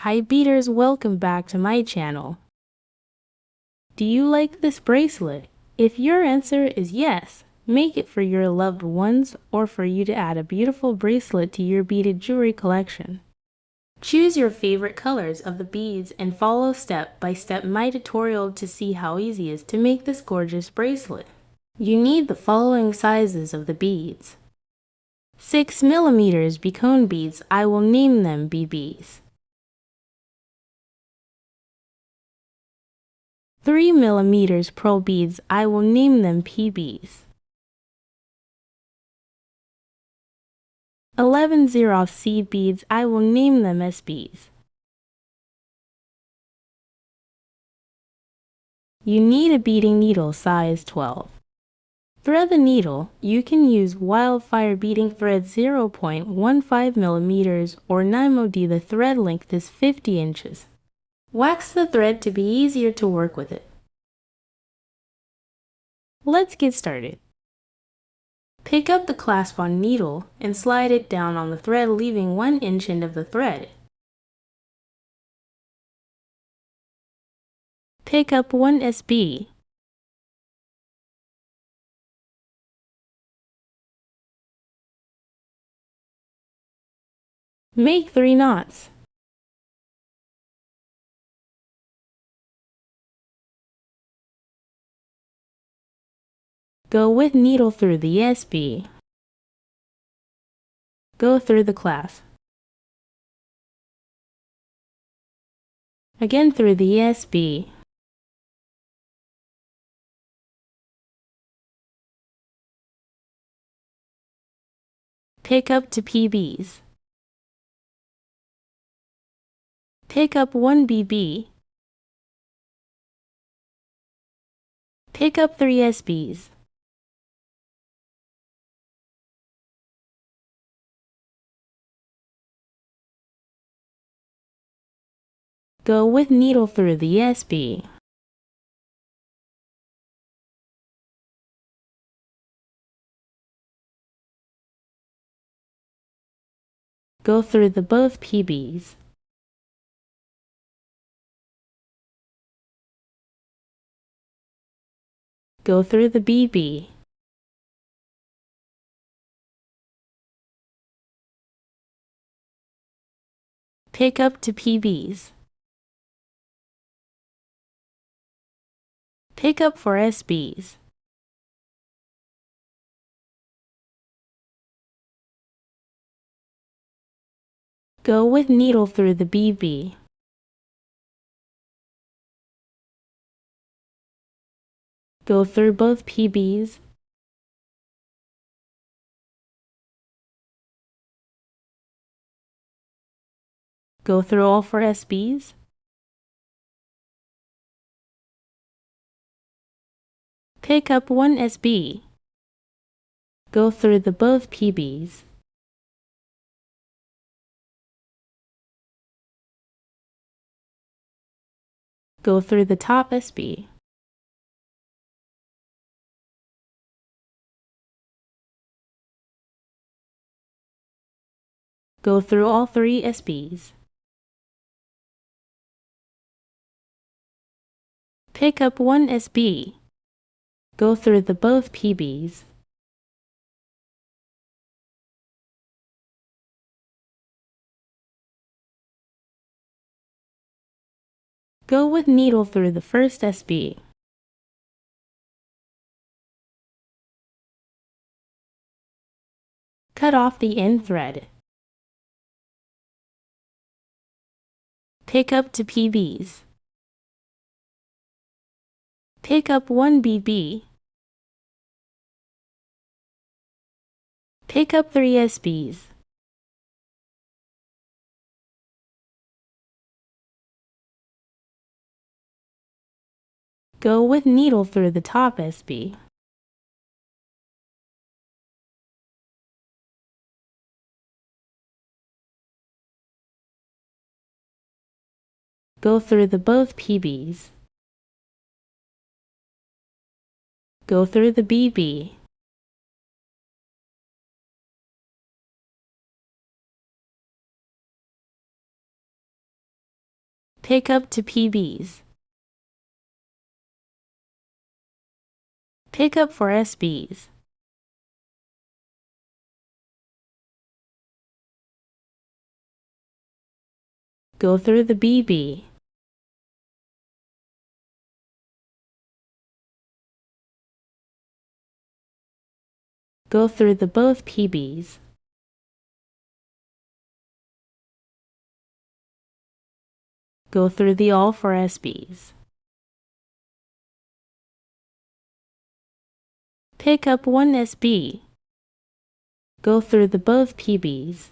Hi beaders, welcome back to my channel. Do you like this bracelet? If your answer is yes, make it for your loved ones or for you to add a beautiful bracelet to your beaded jewelry collection. Choose your favorite colors of the beads and follow step by step my tutorial to see how easy it is to make this gorgeous bracelet. You need the following sizes of the beads. 6mm Bicone beads, I will name them BBs. 3mm pearl beads, I will name them PBs. 11 Xerox seed beads, I will name them SBs. You need a beading needle size 12. Thread the needle. You can use wildfire beading thread 0.15mm or 9MOD. The thread length is 50 inches. Wax the thread to be easier to work with it. Let's get started. Pick up the clasp on needle and slide it down on the thread, leaving 1 inch end of the thread. Pick up 1 SB. Make 3 knots. Go with needle through the SB. Go through the clasp. Again through the SB. Pick up to PBs. Pick up 1 BB. Pick up 3 SBs. Go with needle through the SB. Go through the both PBs. Go through the BB. Pick up to PBs. Pick up for SBs. Go with needle through the BB. Go through both PBs. Go through all 4 SBs. Pick up 1 SB. Go through the both PBs. Go through the top SB. Go through all 3 SBs. Pick up 1 SB. Go through the both PBs. Go with needle through the first SB. Cut off the end thread. Pick up to PBs. Pick up 1 BB. Pick up 3 SBs. Go with needle through the top SB. Go through the both PBs. Go through the BB. Pick up to PBs. Pick up for SBs. Go through the BB. Go through the both PBs. Go through the all for SBs. Pick up one SB. Go through the both PBs.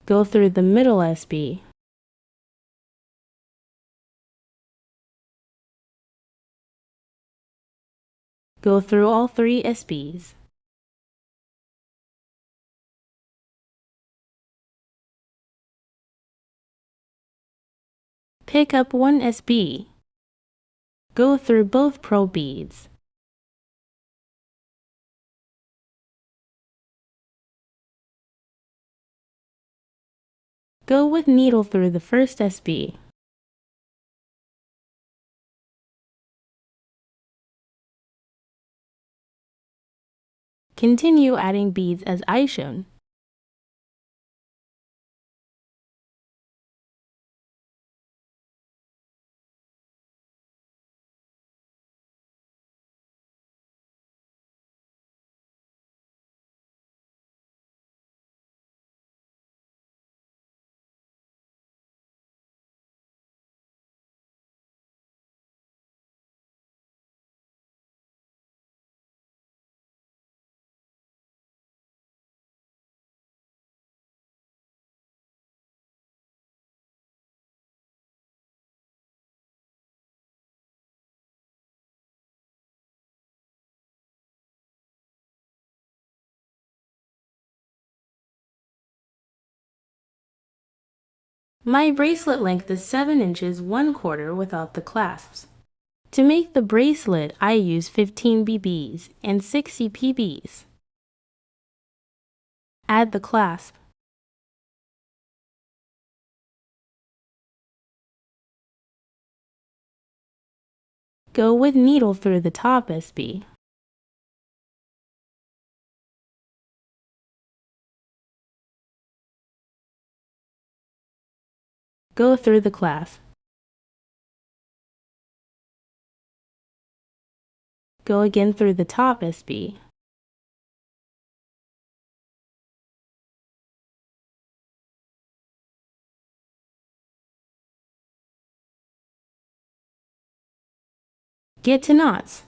Go through the middle SB. Go through all three SBs. Pick up one SB. Go through both pearl beads. Go with needle through the first SB. Continue adding beads as I shown. My bracelet length is 7 inches 1/4 without the clasps. To make the bracelet, I use 15 BBs and 60 PBs. Add the clasp. Go with needle through the top SB. Go through the clasp. Go again through the top SB. Get to knots.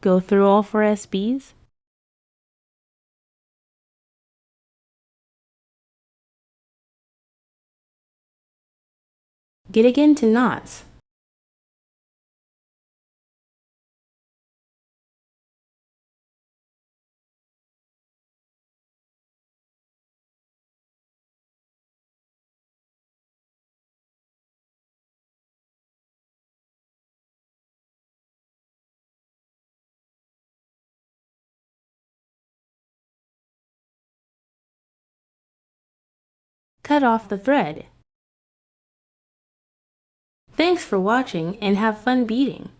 Go through all 4 SBs. Get again to knots. Cut off the thread. Thanks for watching and have fun beading.